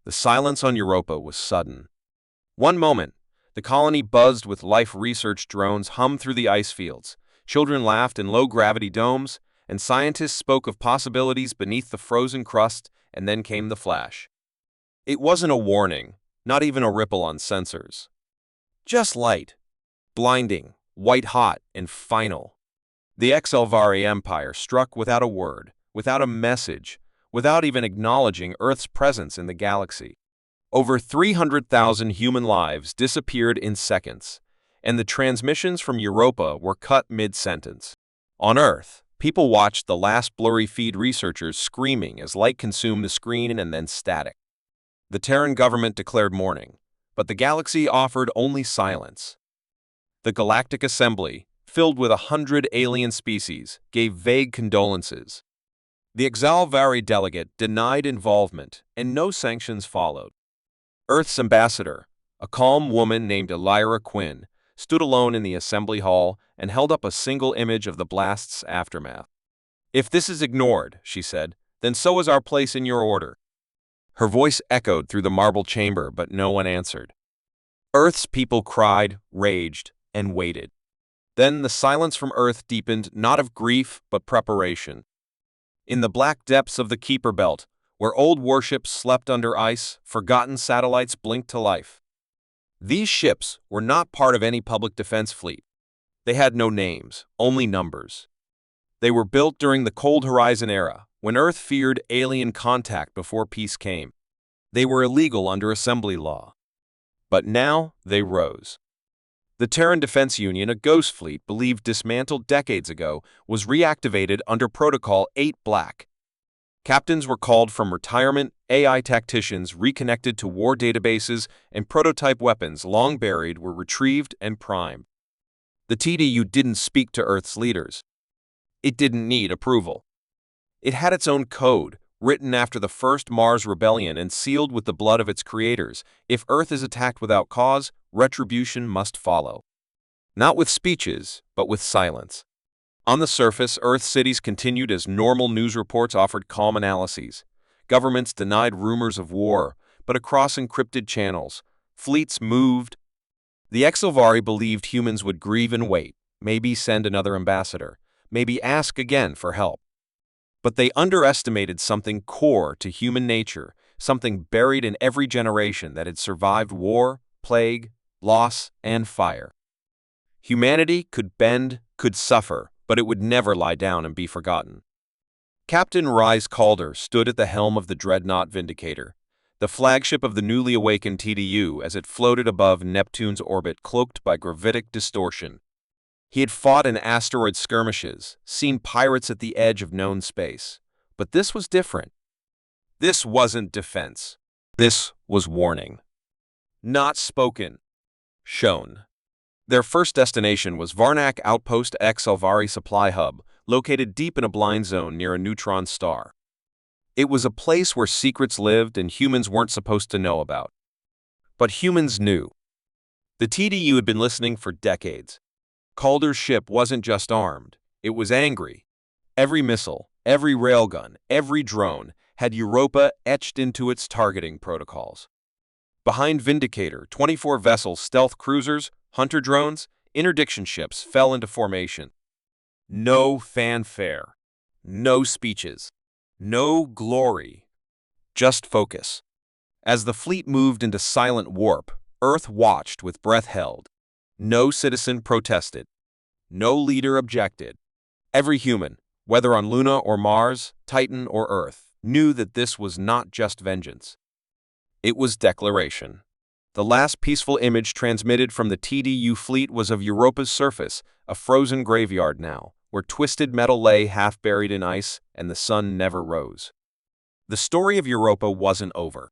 The silence on Europa was sudden. One moment, the colony buzzed with life research drones hummed through the ice fields. Children laughed in low-gravity domes, and scientists spoke of possibilities beneath the frozen crust, and then came the flash. It wasn't a warning, not even a ripple on sensors. Just light. Blinding, white-hot, and final. The Exelvari Empire struck without a word, without a message, without even acknowledging Earth's presence in the galaxy. Over 300,000 human lives disappeared in seconds, and the transmissions from Europa were cut mid-sentence. On Earth, people watched the last blurry feed researchers screaming as light consumed the screen and then static. The Terran government declared mourning, but the galaxy offered only silence. The Galactic Assembly, filled with 100 alien species, gave vague condolences. The Exalvari delegate denied involvement, and no sanctions followed. Earth's ambassador, a calm woman named Elira Quinn, stood alone in the assembly hall and held up a single image of the blast's aftermath. "If this is ignored," she said, "then so is our place in your order." Her voice echoed through the marble chamber, but no one answered. Earth's people cried, raged, and waited. Then the silence from Earth deepened, not of grief, but preparation. In the black depths of the Keeper Belt, where old warships slept under ice, forgotten satellites blinked to life. These ships were not part of any public defense fleet. They had no names, only numbers. They were built during the Cold Horizon era, when Earth feared alien contact before peace came. They were illegal under assembly law. But now they rose. The Terran Defense Union, a ghost fleet believed dismantled decades ago, was reactivated under Protocol 8 Black. Captains were called from retirement, AI tacticians reconnected to war databases, and prototype weapons long buried were retrieved and primed. The TDU didn't speak to Earth's leaders. It didn't need approval. It had its own code, written after the first Mars rebellion and sealed with the blood of its creators. If Earth is attacked without cause, retribution must follow. Not with speeches, but with silence. On the surface, Earth cities continued as normal news reports offered calm analyses. Governments denied rumors of war, but across encrypted channels, fleets moved. The Exelvari believed humans would grieve and wait, maybe send another ambassador, maybe ask again for help. But they underestimated something core to human nature, something buried in every generation that had survived war, plague, loss, and fire. Humanity could bend, could suffer, but it would never lie down and be forgotten. Captain Rhys Calder stood at the helm of the dreadnought Vindicator, the flagship of the newly awakened TDU as it floated above Neptune's orbit cloaked by gravitic distortion. He had fought in asteroid skirmishes, seen pirates at the edge of known space. But this was different. This wasn't defense. This was warning. Not spoken. Shown. Their first destination was Varnak Outpost Exelvari Supply Hub, located deep in a blind zone near a neutron star. It was a place where secrets lived and humans weren't supposed to know about. But humans knew. The TDU had been listening for decades. Calder's ship wasn't just armed, it was angry. Every missile, every railgun, every drone had Europa etched into its targeting protocols. Behind Vindicator, 24 vessels, stealth cruisers, hunter drones, interdiction ships fell into formation. No fanfare, no speeches, no glory, just focus. As the fleet moved into silent warp, Earth watched with breath held. No citizen protested. No leader objected. Every human, whether on Luna or Mars, Titan or Earth, knew that this was not just vengeance. It was declaration. The last peaceful image transmitted from the TDU fleet was of Europa's surface, a frozen graveyard now, where twisted metal lay half buried in ice and the sun never rose. The story of Europa wasn't over.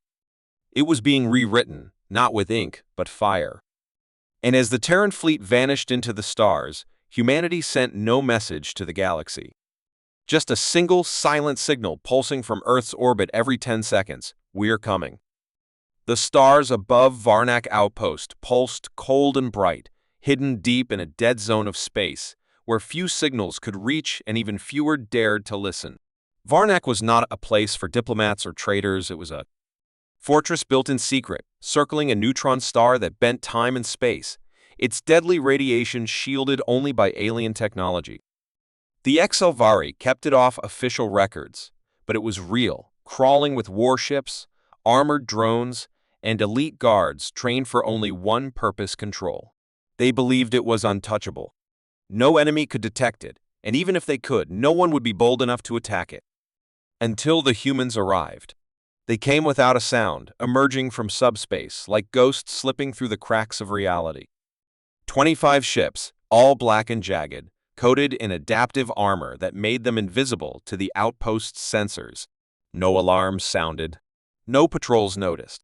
It was being rewritten, not with ink, but fire. And as the Terran fleet vanished into the stars, humanity sent no message to the galaxy. Just a single silent signal pulsing from Earth's orbit every 10 seconds, "We're coming." The stars above Varnak Outpost pulsed cold and bright, hidden deep in a dead zone of space, where few signals could reach and even fewer dared to listen. Varnak was not a place for diplomats or traders, it was a Fortress built in secret, circling a neutron star that bent time and space, its deadly radiation shielded only by alien technology. The HFY kept it off official records, but it was real, crawling with warships, armored drones, and elite guards trained for only one purpose: control. They believed it was untouchable. No enemy could detect it, and even if they could, no one would be bold enough to attack it. Until the humans arrived. They came without a sound, emerging from subspace like ghosts slipping through the cracks of reality. 25 ships, all black and jagged, coated in adaptive armor that made them invisible to the outpost's sensors. No alarms sounded. No patrols noticed.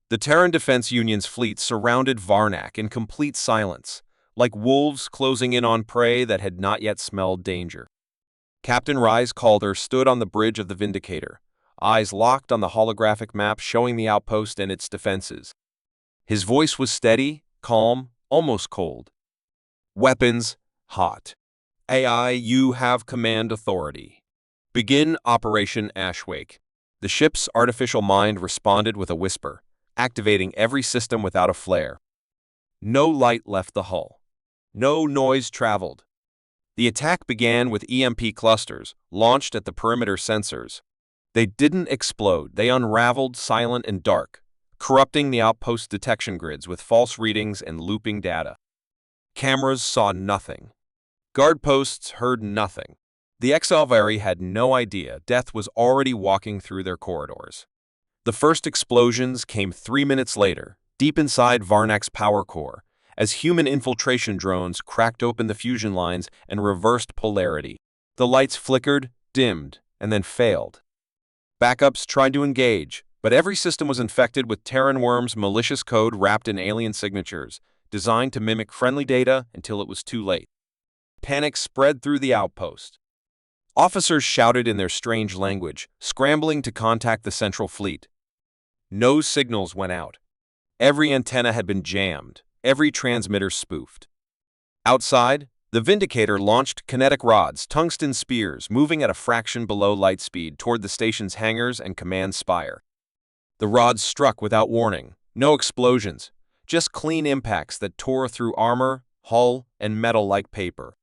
The Terran Defense Union's fleet surrounded Varnak in complete silence, like wolves closing in on prey that had not yet smelled danger. Captain Rhys Calder stood on the bridge of the Vindicator, eyes locked on the holographic map showing the outpost and its defenses. His voice was steady, calm, almost cold. Weapons, hot. AI, you have command authority. Begin Operation Ashwake. The ship's artificial mind responded with a whisper, activating every system without a flare. No light left the hull. No noise traveled. The attack began with EMP clusters, launched at the perimeter sensors. They didn't explode, they unraveled, silent and dark, corrupting the outpost detection grids with false readings and looping data. Cameras saw nothing. Guard posts heard nothing. The HFY had no idea death was already walking through their corridors. The first explosions came 3 minutes later, deep inside Varnak's power core, as human infiltration drones cracked open the fusion lines and reversed polarity. The lights flickered, dimmed, and then failed. Backups tried to engage, but every system was infected with Terran worms' malicious code wrapped in alien signatures, designed to mimic friendly data until it was too late. Panic spread through the outpost. Officers shouted in their strange language, scrambling to contact the central fleet. No signals went out. Every antenna had been jammed, every transmitter spoofed. Outside, the Vindicator launched kinetic rods, tungsten spears, moving at a fraction below light speed toward the station's hangars and command spire. The rods struck without warning, no explosions, just clean impacts that tore through armor, hull, and metal like paper.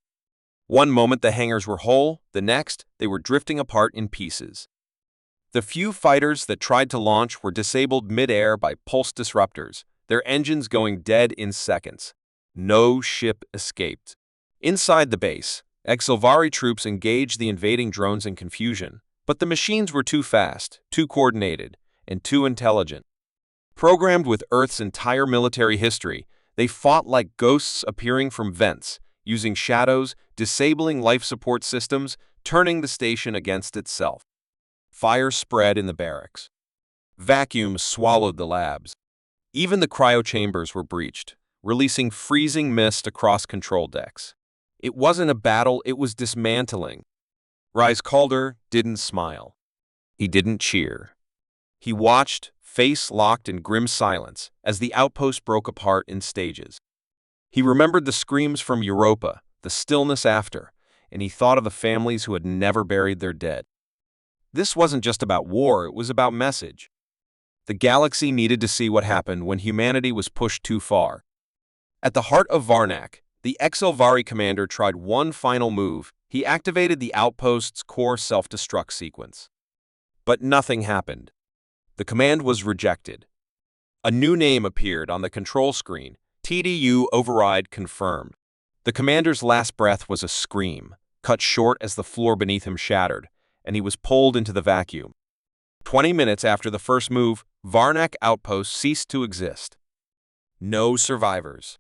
One moment the hangars were whole, the next, they were drifting apart in pieces. The few fighters that tried to launch were disabled mid-air by pulse disruptors, their engines going dead in seconds. No ship escaped. Inside the base, HFY troops engaged the invading drones in confusion, but the machines were too fast, too coordinated, and too intelligent. Programmed with Earth's entire military history, they fought like ghosts appearing from vents, using shadows, disabling life support systems, turning the station against itself. Fire spread in the barracks. Vacuum swallowed the labs. Even the cryochambers were breached, releasing freezing mist across control decks. It wasn't a battle, it was dismantling. Rhys Calder didn't smile. He didn't cheer. He watched, face locked in grim silence, as the outpost broke apart in stages. He remembered the screams from Europa, the stillness after, and he thought of the families who had never buried their dead. This wasn't just about war, it was about message. The galaxy needed to see what happened when humanity was pushed too far. At the heart of Varnak, the HFY commander tried one final move. He activated the outpost's core self-destruct sequence. But nothing happened. The command was rejected. A new name appeared on the control screen. TDU override confirmed. The commander's last breath was a scream, cut short as the floor beneath him shattered, and he was pulled into the vacuum. 20 minutes after the first move, Varnak outpost ceased to exist. No survivors.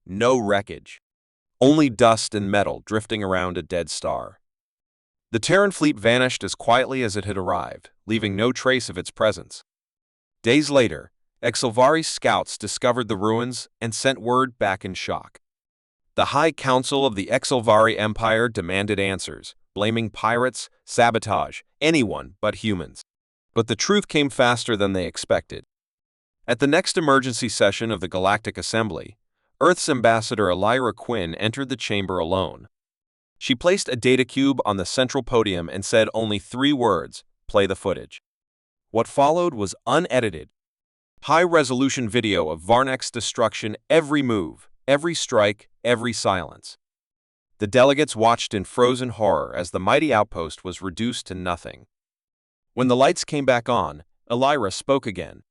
No wreckage. Only dust and metal drifting around a dead star. The Terran fleet vanished as quietly as it had arrived, leaving no trace of its presence. Days later, HFY scouts discovered the ruins and sent word back in shock. The High Council of the HFY Empire demanded answers, blaming pirates, sabotage, anyone but humans. But the truth came faster than they expected. At the next emergency session of the Galactic Assembly, Earth's ambassador Elira Quinn entered the chamber alone. She placed a data cube on the central podium and said only 3 words: play the footage. What followed was unedited, high-resolution video of Varnak's destruction, every move, every strike, every silence. The delegates watched in frozen horror as the mighty outpost was reduced to nothing. When the lights came back on, Elira spoke again.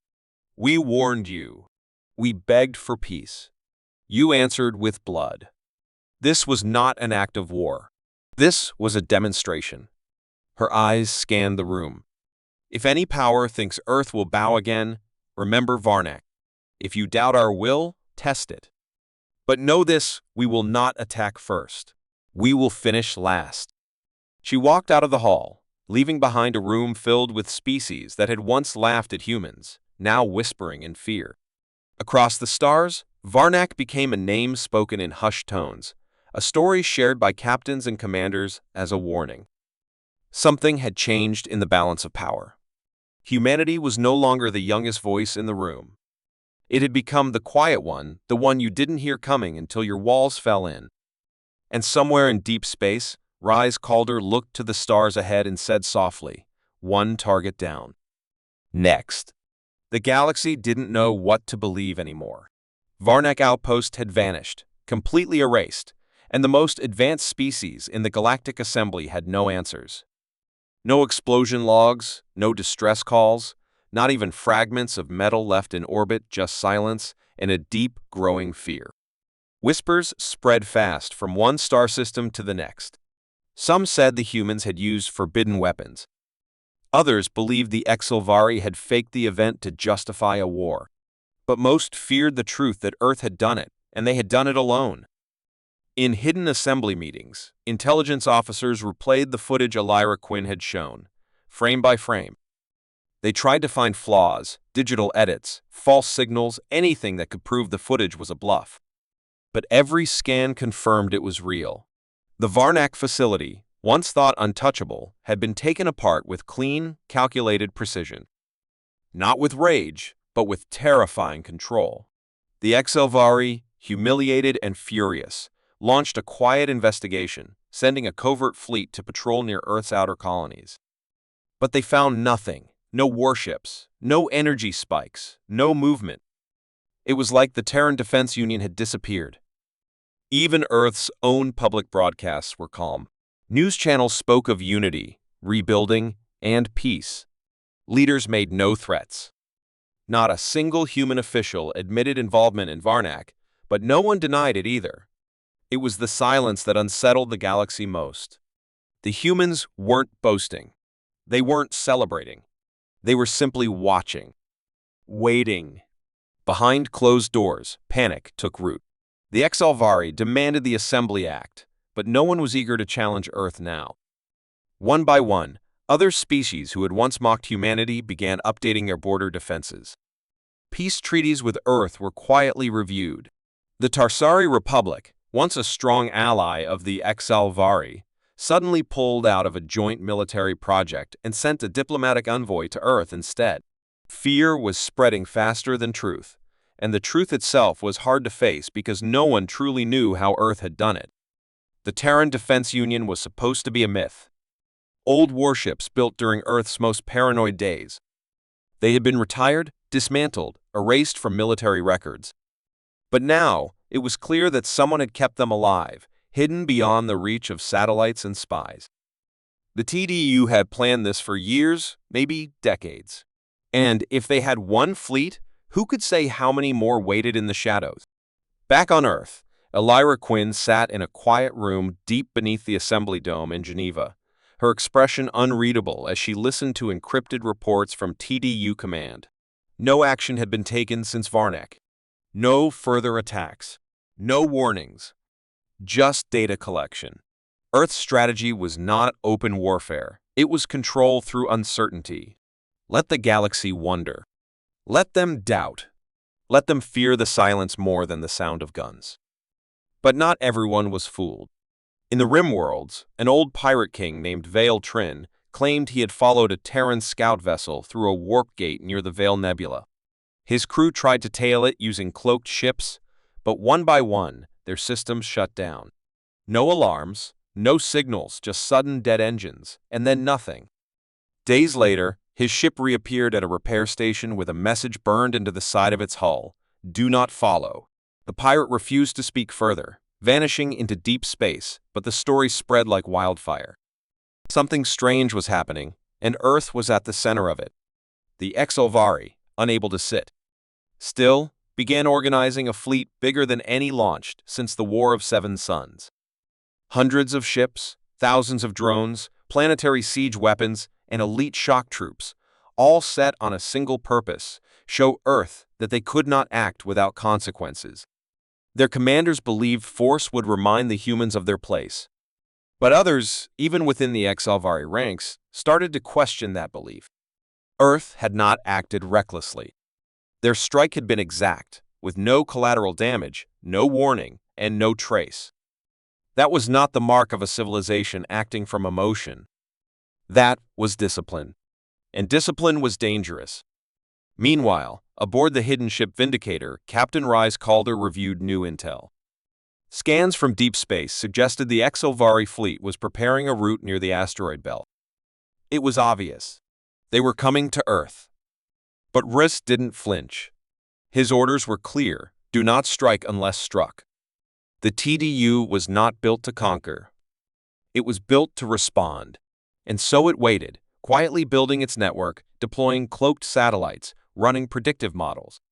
"We warned you. We begged for peace. You answered with blood." This was not an act of war. This was a demonstration. Her eyes scanned the room. If any power thinks Earth will bow again, remember Varnak. If you doubt our will, test it. But know this, we will not attack first. We will finish last. She walked out of the hall, leaving behind a room filled with species that had once laughed at humans, now whispering in fear. Across the stars, Varnak became a name spoken in hushed tones, a story shared by captains and commanders as a warning. Something had changed in the balance of power. Humanity was no longer the youngest voice in the room. It had become the quiet one, the one you didn't hear coming until your walls fell in. And somewhere in deep space, Rise Calder looked to the stars ahead and said softly, "One target down." Next. The galaxy didn't know what to believe anymore. Varnak Outpost had vanished, completely erased, and the most advanced species in the Galactic Assembly had no answers. No explosion logs, no distress calls, not even fragments of metal left in orbit, just silence and a deep, growing fear. Whispers spread fast from one star system to the next. Some said the humans had used forbidden weapons. Others believed the Exilvari had faked the event to justify a war. But most feared the truth that Earth had done it, and they had done it alone. In hidden assembly meetings, intelligence officers replayed the footage Elira Quinn had shown, frame by frame. They tried to find flaws, digital edits, false signals, anything that could prove the footage was a bluff. But every scan confirmed it was real. The Varnak facility, once thought untouchable, had been taken apart with clean, calculated precision. Not with rage, but with terrifying control. The Exilvari, humiliated and furious, launched a quiet investigation, sending a covert fleet to patrol near Earth's outer colonies. But they found nothing, no warships, no energy spikes, no movement. It was like the Terran Defense Union had disappeared. Even Earth's own public broadcasts were calm. News channels spoke of unity, rebuilding, and peace. Leaders made no threats. Not a single human official admitted involvement in Varnak, but no one denied it either. It was the silence that unsettled the galaxy most. The humans weren't boasting. They weren't celebrating. They were simply watching. Waiting. Behind closed doors, panic took root. The Exilvari demanded the Assembly Act, but no one was eager to challenge Earth now. One by one, other species who had once mocked humanity began updating their border defenses. Peace treaties with Earth were quietly reviewed. The Tarsari Republic, once a strong ally of the Exilvari, suddenly pulled out of a joint military project and sent a diplomatic envoy to Earth instead. Fear was spreading faster than truth, and the truth itself was hard to face because no one truly knew how Earth had done it. The Terran Defense Union was supposed to be a myth. Old warships built during Earth's most paranoid days. They had been retired, dismantled, erased from military records. But now, it was clear that someone had kept them alive, hidden beyond the reach of satellites and spies. The TDU had planned this for years, maybe decades. And if they had one fleet, who could say how many more waited in the shadows? Back on Earth, Elira Quinn sat in a quiet room deep beneath the Assembly Dome in Geneva, her expression unreadable as she listened to encrypted reports from TDU Command. No action had been taken since Varnak. No further attacks. No warnings. Just data collection. Earth's strategy was not open warfare. It was control through uncertainty. Let the galaxy wonder. Let them doubt. Let them fear the silence more than the sound of guns. But not everyone was fooled. In the Rim Worlds, an old pirate king named Vale Trin claimed he had followed a Terran scout vessel through a warp gate near the Vale Nebula. His crew tried to tail it using cloaked ships, but one by one, their systems shut down. No alarms, no signals, just sudden dead engines, and then nothing. Days later, His ship reappeared at a repair station with a message burned into the side of its hull: "Do not follow." The pirate refused to speak further, vanishing into deep space, but the story spread like wildfire. Something strange was happening, and Earth was at the center of it. The HFY, unable to sit still, began organizing a fleet bigger than any launched since the War of Seven Suns. Hundreds of ships, thousands of drones, planetary siege weapons, and elite shock troops, all set on a single purpose: show Earth that they could not act without consequences. Their commanders believed force would remind the humans of their place. But others, even within the HFY ranks, started to question that belief. Earth had not acted recklessly. Their strike had been exact, with no collateral damage, no warning, and no trace. That was not the mark of a civilization acting from emotion. That was discipline. And discipline was dangerous. Meanwhile, aboard the hidden ship Vindicator, Captain Rhys Calder reviewed new intel. Scans from deep space suggested the HFY fleet was preparing a route near the asteroid belt. It was obvious. They were coming to Earth. But Rhys didn't flinch. His orders were clear: do not strike unless struck. The TDU was not built to conquer. It was built to respond. And so it waited, quietly building its network, deploying cloaked satellites, running predictive models.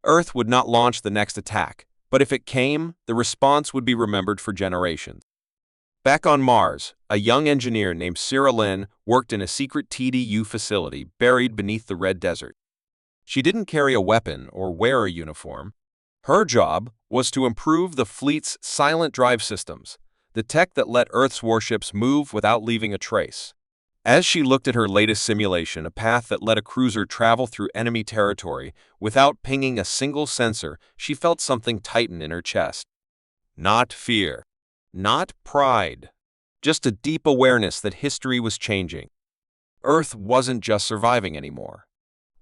Earth would not launch the next attack, but if it came, the response would be remembered for generations. Back on Mars, a young engineer named Sarah Lynn worked in a secret TDU facility buried beneath the red desert. She didn't carry a weapon or wear a uniform. Her job was to improve the fleet's silent drive systems, the tech that let Earth's warships move without leaving a trace. As she looked at her latest simulation, a path that let a cruiser travel through enemy territory without pinging a single sensor, she felt something tighten in her chest. Not fear. Not pride. Just a deep awareness that history was changing. Earth wasn't just surviving anymore.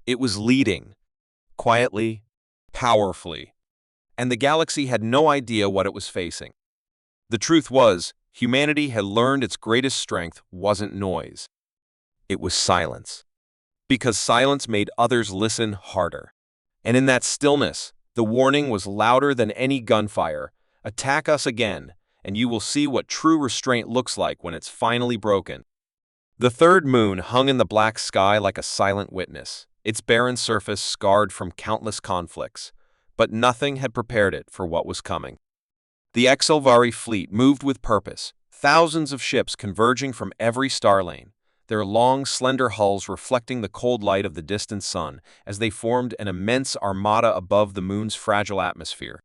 It was leading. Quietly, powerfully. And the galaxy had no idea what it was facing. The truth was, humanity had learned its greatest strength wasn't noise. It was silence. Because silence made others listen harder. And in that stillness, the warning was louder than any gunfire: attack us again, and you will see what true restraint looks like when it's finally broken. The third moon hung in the black sky like a silent witness, its barren surface scarred from countless conflicts, but nothing had prepared it for what was coming. The HFY fleet moved with purpose, thousands of ships converging from every star lane, their long, slender hulls reflecting the cold light of the distant sun as they formed an immense armada above the moon's fragile atmosphere.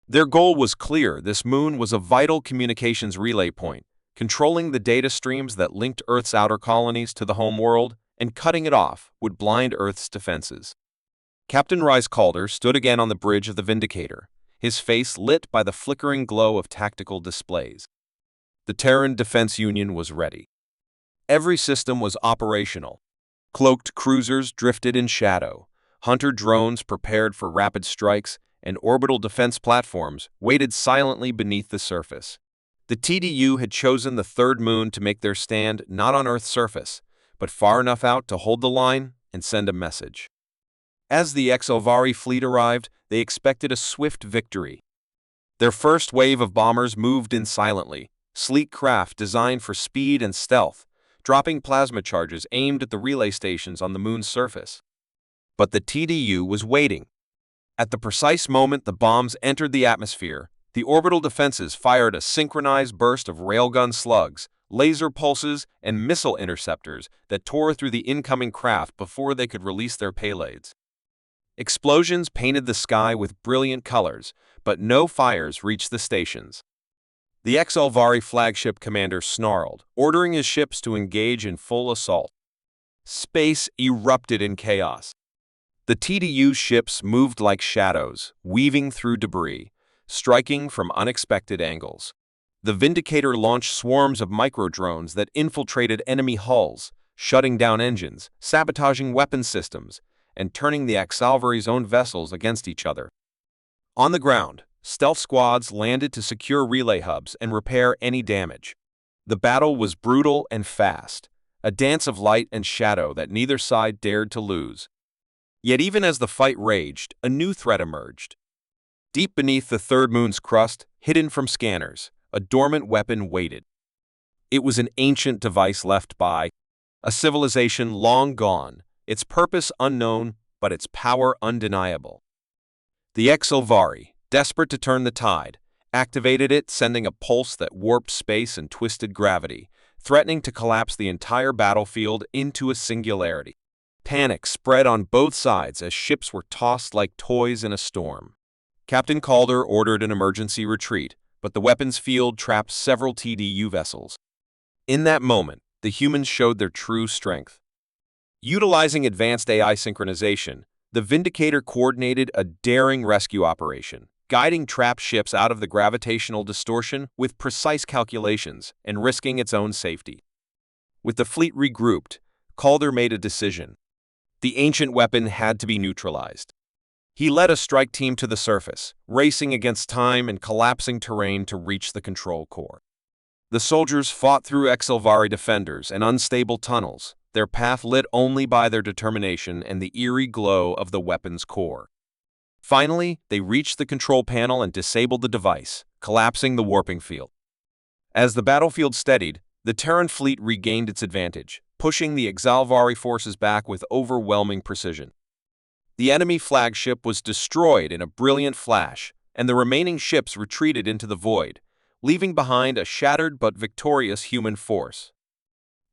Their goal was clear: this moon was a vital communications relay point, controlling the data streams that linked Earth's outer colonies to the home world, and cutting it off would blind Earth's defenses. Captain Rhys Calder stood again on the bridge of the Vindicator, his face lit by the flickering glow of tactical displays. The Terran Defense Union was ready. Every system was operational. Cloaked cruisers drifted in shadow, hunter drones prepared for rapid strikes, and orbital defense platforms waited silently beneath the surface. The TDU had chosen the third moon to make their stand not on Earth's surface, but far enough out to hold the line and send a message. As the HFY fleet arrived, they expected a swift victory. Their first wave of bombers moved in silently, sleek craft designed for speed and stealth, dropping plasma charges aimed at the relay stations on the moon's surface. But the TDU was waiting. At the precise moment the bombs entered the atmosphere, the orbital defenses fired a synchronized burst of railgun slugs, laser pulses, and missile interceptors that tore through the incoming craft before they could release their payloads. Explosions painted the sky with brilliant colors, but no fires reached the stations. The HFY flagship commander snarled, ordering his ships to engage in full assault. Space erupted in chaos. The TDU ships moved like shadows, weaving through debris, striking from unexpected angles. The Vindicator launched swarms of micro-drones that infiltrated enemy hulls, shutting down engines, sabotaging weapon systems, and turning the HFY's own vessels against each other. On the ground, stealth squads landed to secure relay hubs and repair any damage. The battle was brutal and fast, a dance of light and shadow that neither side dared to lose. Yet even as the fight raged, a new threat emerged. Deep beneath the third moon's crust, hidden from scanners, a dormant weapon waited. It was an ancient device left by a civilization long gone, its purpose unknown, but its power undeniable. The HFY, desperate to turn the tide, activated it, sending a pulse that warped space and twisted gravity, threatening to collapse the entire battlefield into a singularity. Panic spread on both sides as ships were tossed like toys in a storm. Captain Calder ordered an emergency retreat, but the weapons field trapped several TDU vessels. In that moment, the humans showed their true strength. Utilizing advanced AI synchronization, the Vindicator coordinated a daring rescue operation, guiding trapped ships out of the gravitational distortion with precise calculations and risking its own safety. With the fleet regrouped, Calder made a decision. The ancient weapon had to be neutralized. He led a strike team to the surface, racing against time and collapsing terrain to reach the control core. The soldiers fought through HFY defenders and unstable tunnels, their path lit only by their determination and the eerie glow of the weapon's core. Finally, they reached the control panel and disabled the device, collapsing the warping field. As the battlefield steadied, the Terran fleet regained its advantage, pushing the HFY forces back with overwhelming precision. The enemy flagship was destroyed in a brilliant flash, and the remaining ships retreated into the void, leaving behind a shattered but victorious human force.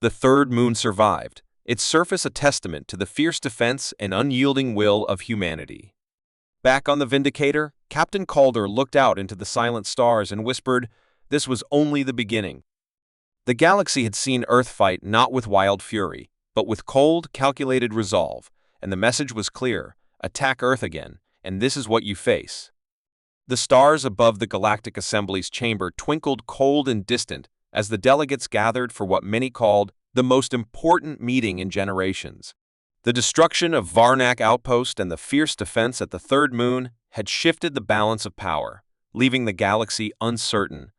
The third moon survived, its surface a testament to the fierce defense and unyielding will of humanity. Back on the Vindicator, Captain Calder looked out into the silent stars and whispered, "This was only the beginning." The galaxy had seen Earth fight not with wild fury, but with cold, calculated resolve, and the message was clear: attack Earth again, and this is what you face. The stars above the Galactic Assembly's chamber twinkled cold and distant as the delegates gathered for what many called the most important meeting in generations. The destruction of Varnak Outpost and the fierce defense at the third moon had shifted the balance of power, leaving the galaxy uncertain,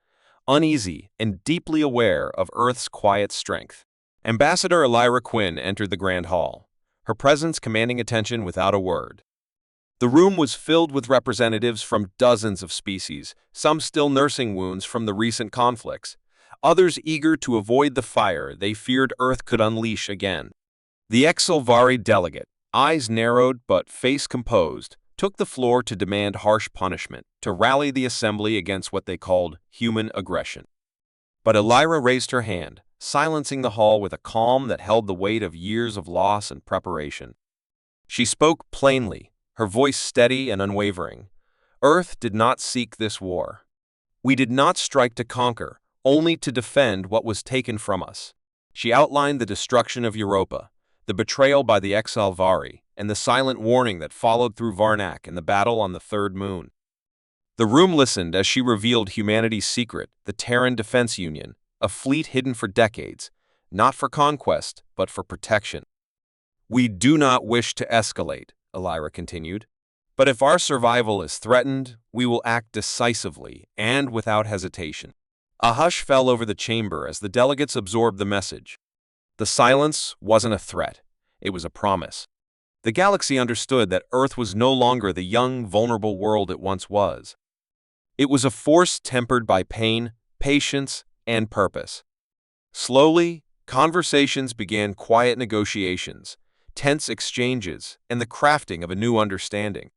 uneasy, and deeply aware of Earth's quiet strength. Ambassador Elira Quinn entered the Grand Hall, her presence commanding attention without a word. The room was filled with representatives from dozens of species, some still nursing wounds from the recent conflicts, others eager to avoid the fire they feared Earth could unleash again. The HFY delegate, eyes narrowed but face composed, took the floor to demand harsh punishment, to rally the assembly against what they called human aggression. But Elira raised her hand, silencing the hall with a calm that held the weight of years of loss and preparation. She spoke plainly, her voice steady and unwavering. Earth did not seek this war. We did not strike to conquer, only to defend what was taken from us. She outlined the destruction of Europa, the betrayal by the HFY, and the silent warning that followed through Varnak and the battle on the third moon. The room listened as she revealed humanity's secret, the Terran Defense Union, a fleet hidden for decades, not for conquest, but for protection. We do not wish to escalate, Elira continued, but if our survival is threatened, we will act decisively and without hesitation. A hush fell over the chamber as the delegates absorbed the message. The silence wasn't a threat, it was a promise. The galaxy understood that Earth was no longer the young, vulnerable world it once was. It was a force tempered by pain, patience, and purpose. Slowly, conversations began, quiet negotiations, tense exchanges, and the crafting of a new understanding.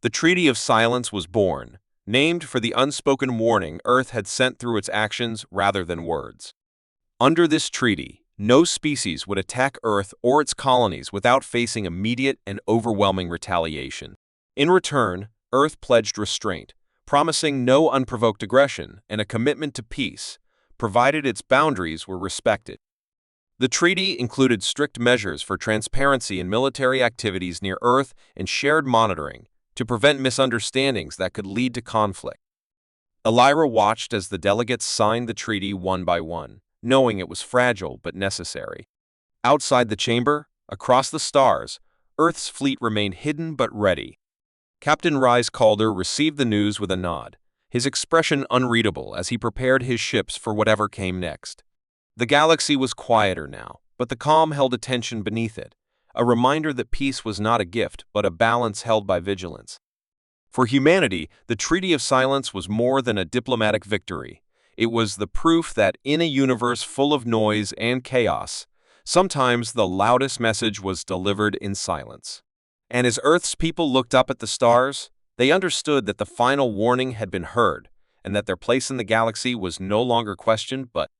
The Treaty of Silence was born, named for the unspoken warning Earth had sent through its actions rather than words. Under this treaty, no species would attack Earth or its colonies without facing immediate and overwhelming retaliation. In return, Earth pledged restraint, promising no unprovoked aggression and a commitment to peace, provided its boundaries were respected. The treaty included strict measures for transparency in military activities near Earth and shared monitoring to prevent misunderstandings that could lead to conflict. Elira watched as the delegates signed the treaty one by one, knowing it was fragile but necessary. Outside the chamber, across the stars, Earth's fleet remained hidden but ready. Captain Rhys Calder received the news with a nod, his expression unreadable as he prepared his ships for whatever came next. The galaxy was quieter now, but the calm held a tension beneath it, a reminder that peace was not a gift, but a balance held by vigilance. For humanity, the Treaty of Silence was more than a diplomatic victory. It was the proof that in a universe full of noise and chaos, sometimes the loudest message was delivered in silence. And as Earth's people looked up at the stars, they understood that the final warning had been heard, and that their place in the galaxy was no longer questioned but